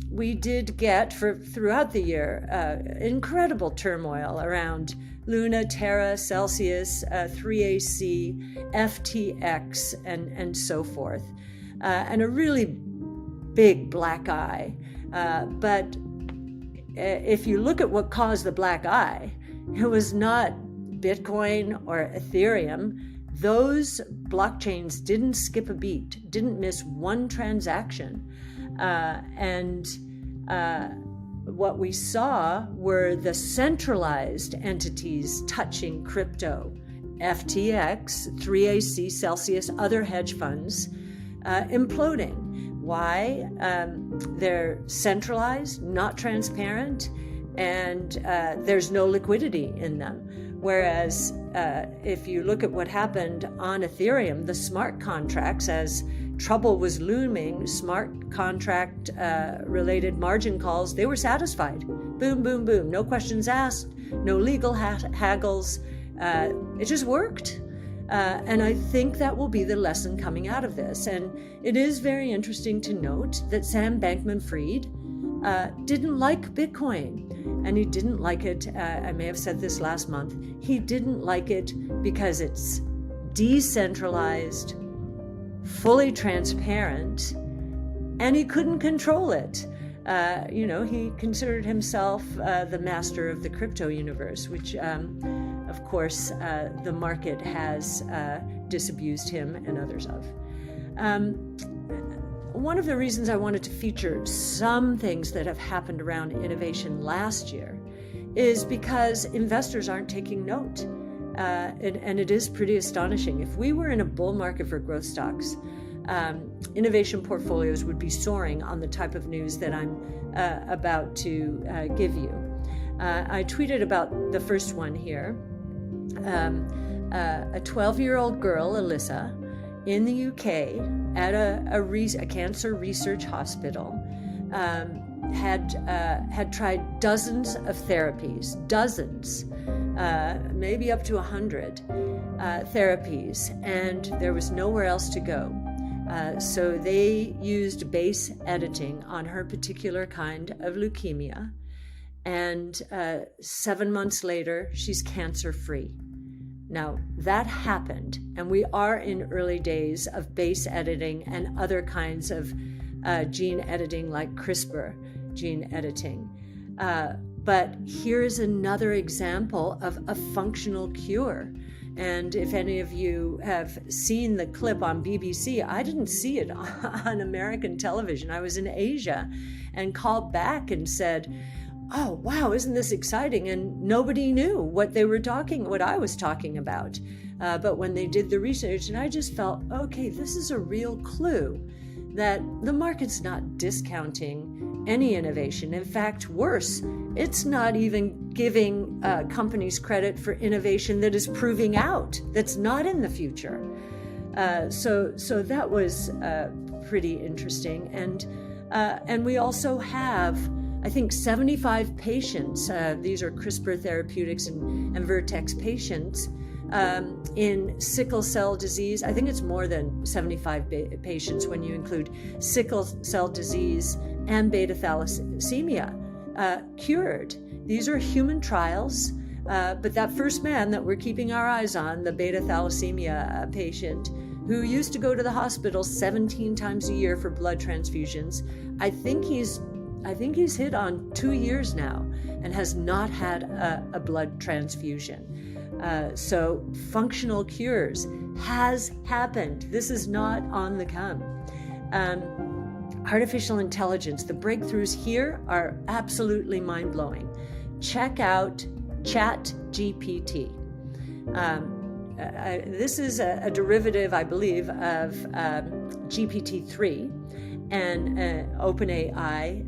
We did get, throughout the year, incredible turmoil around Luna, Terra, Celsius, 3AC, FTX, and so forth, and a really big black eye. But if you look at what caused the black eye, it was not Bitcoin or Ethereum. Those blockchains didn't skip a beat, didn't miss one transaction. And what we saw were the centralized entities touching crypto, FTX, 3AC, Celsius, other hedge funds, imploding. Why? They're centralized, not transparent, and there's no liquidity in them. Whereas if you look at what happened on Ethereum, the smart contracts, as trouble was looming, smart contract related margin calls, they were satisfied. Boom, boom, boom. No questions asked, no legal haggles. It just worked. And I think that will be the lesson coming out of this. And it is very interesting to note that Sam Bankman-Fried didn't like Bitcoin. And he didn't like it, I may have said this last month, he didn't like it because it's decentralized, fully transparent, and he couldn't control it. He considered himself the master of the crypto universe, which, of course, the market has disabused him and others of. One of the reasons I wanted to feature some things that have happened around innovation last year is because investors aren't taking note. And it is pretty astonishing. If we were in a bull market for growth stocks, innovation portfolios would be soaring on the type of news that I'm about to give you. I tweeted about the first one here. A 12-year-old girl, Alyssa, in the UK at a cancer research hospital had tried dozens of therapies, maybe up to 100 therapies, and there was nowhere else to go. So they used base editing on her particular kind of leukemia, and 7 months later, she's cancer-free. Now, that happened, and we are in early days of base editing and other kinds of gene editing like CRISPR gene editing. But here's another example of a functional cure. And if any of you have seen the clip on BBC, I didn't see it on American television. I was in Asia and called back and said, "Oh, wow, isn't this exciting?" And nobody knew what I was talking about. But when they did the research, and I just felt, okay, this is a real clue that the market's not discounting any innovation. In fact, worse, it's not even giving companies credit for innovation that is proving out, that's not in the future. So that was pretty interesting. And we also have, I think, 75 patients, these are CRISPR Therapeutics and Vertex patients, in sickle cell disease. I think it's more than 75 patients when you include sickle cell disease and beta thalassemia, cured. These are human trials, but that first man that we're keeping our eyes on, the beta thalassemia patient, who used to go to the hospital 17 times a year for blood transfusions, I think he's hit on 2 years now and has not had a blood transfusion. So functional cures has happened. This is not on the come. Artificial intelligence, the breakthroughs here are absolutely mind-blowing. Check out ChatGPT. This is a derivative, I believe, of GPT-3 and OpenAI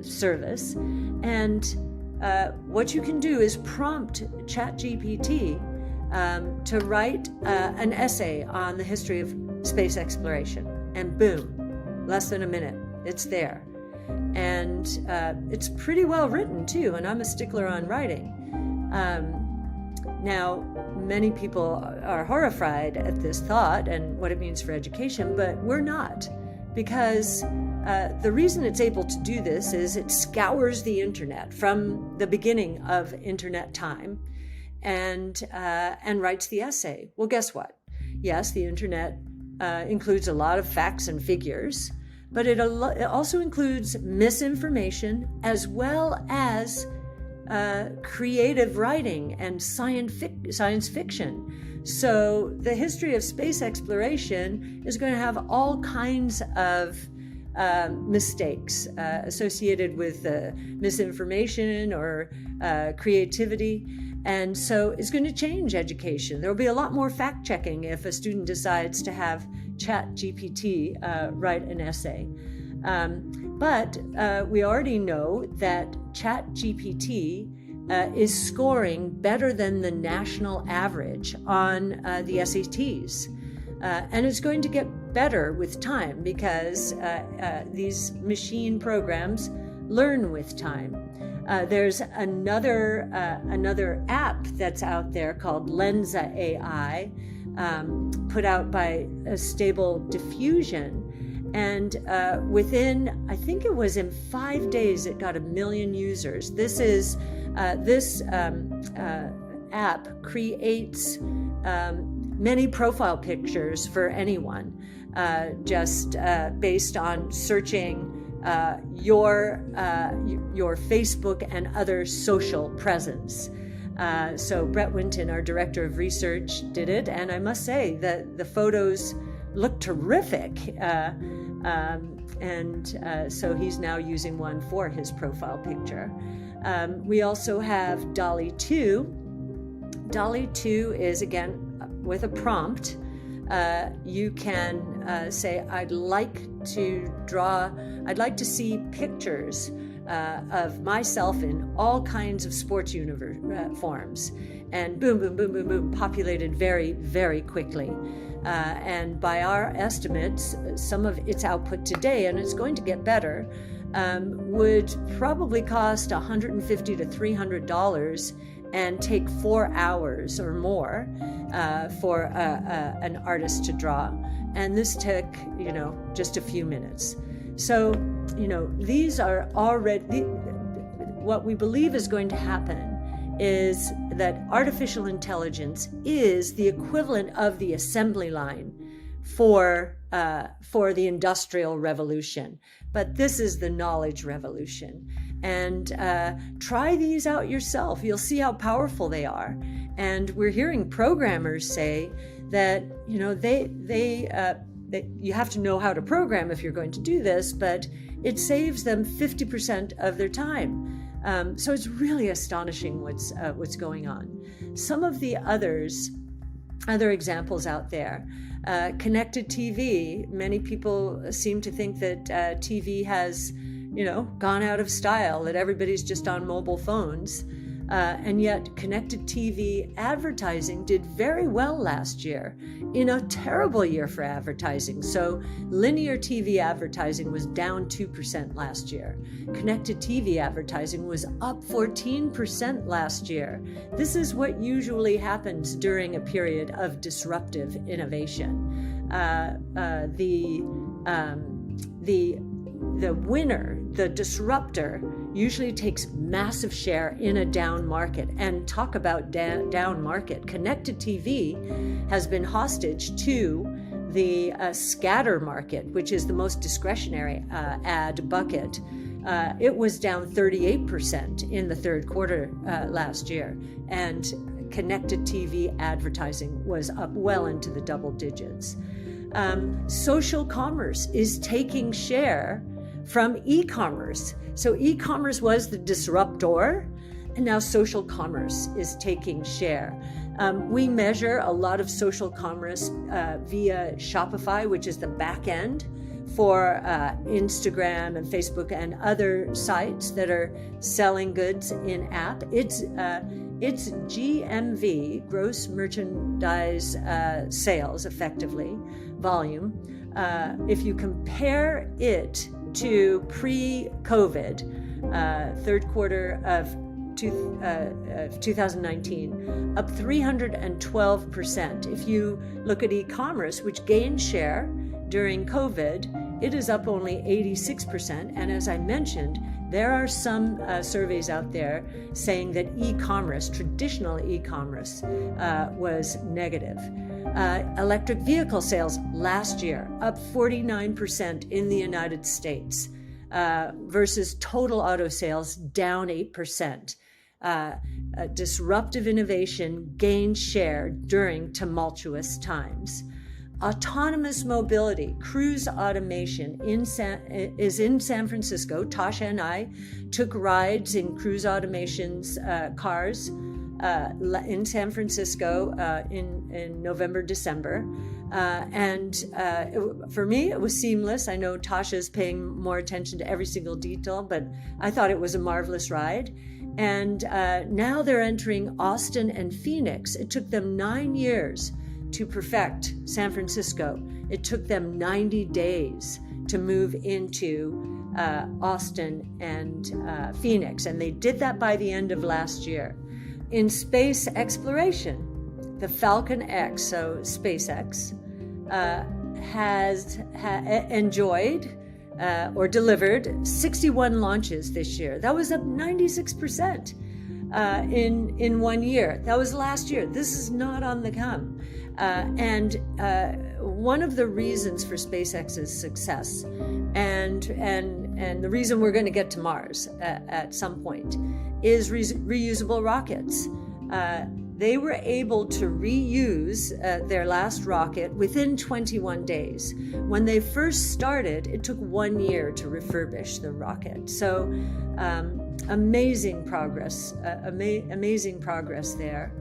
service. And what you can do is prompt ChatGPT to write an essay on the history of space exploration. And boom, less than a minute, it's there. And it's pretty well written too, and I'm a stickler on writing. Now, many people are horrified at this thought and what it means for education, but we're not, because The reason it's able to do this is it scours the internet from the beginning of internet time and writes the essay. Well, guess what? Yes, the internet includes a lot of facts and figures, but it also includes misinformation as well as creative writing and science fiction. So the history of space exploration is going to have all kinds of mistakes associated with misinformation or creativity. And so it's going to change education. There will be a lot more fact checking if a student decides to have ChatGPT write an essay. But we already know that ChatGPT is scoring better than the national average on the SATs. And it's going to get better with time because these machine programs learn with time. There's another app that's out there called Lensa AI, put out by Stable Diffusion. And within, I think it was in 5 days, it got 1 million users. This app creates many profile pictures for anyone, just based on searching your Facebook and other social presence. So Brett Winton, our director of research, did it, and I must say that the photos look terrific. So he's now using one for his profile picture. We also have DALL-E 2. DALL-E 2 is, again, with a prompt. You can say, I'd like to see pictures of myself in all kinds of sports forms. And boom, boom, boom, boom, boom, populated very, very quickly. And by our estimates, some of its output today, and it's going to get better, would probably cost $150 to $300 and take 4 hours or more for an artist to draw. And this took, just a few minutes. So, these are already, what we believe is going to happen is that artificial intelligence is the equivalent of the assembly line for the Industrial Revolution. But this is the knowledge revolution. And try these out yourself. You'll see how powerful they are. And we're hearing programmers say that, that you have to know how to program if you're going to do this, but it saves them 50% of their time. So it's really astonishing what's going on. Some of the other examples out there, connected TV. Many people seem to think that TV has, gone out of style, that everybody's just on mobile phones. And yet connected TV advertising did very well last year, in a terrible year for advertising. So linear TV advertising was down 2% last year. Connected TV advertising was up 14% last year. This is what usually happens during a period of disruptive innovation. The winner, the disruptor, usually takes massive share in a down market. And talk about down market. Connected TV has been hostage to the scatter market, which is the most discretionary ad bucket. It was down 38% in the third quarter last year. And connected TV advertising was up well into the double digits. Social commerce is taking share from e-commerce. So e-commerce was the disruptor, and now social commerce is taking share. We measure a lot of social commerce via Shopify, which is the back end for Instagram and Facebook and other sites that are selling goods in app. It's GMV, gross merchandise sales, effectively, volume. If you compare it to pre-COVID, third quarter of 2019, up 312%. If you look at e-commerce, which gained share during COVID, it is up only 86%. And as I mentioned, there are some surveys out there saying that e-commerce, traditional e-commerce, was negative. Electric vehicle sales last year up 49% in the United States versus total auto sales down 8%. Disruptive innovation gained share during tumultuous times. Autonomous mobility, cruise automation is in San Francisco. Tasha and I took rides in Cruise Automation's cars in San Francisco in November, December. For me, it was seamless. I know Tasha's paying more attention to every single detail, but I thought it was a marvelous ride. And now they're entering Austin and Phoenix. It took them 9 years to perfect San Francisco. It took them 90 days to move into Austin and Phoenix, and they did that by the end of last year. In space exploration, the Falcon X, so SpaceX, has enjoyed or delivered 61 launches this year. That was up 96% in 1 year. That was last year. This is not on the come. And one of the reasons for SpaceX's success, and the reason we're going to get to Mars at some point, is reusable rockets. They were able to reuse their last rocket within 21 days. When they first started, it took 1 year to refurbish the rocket. So amazing progress there.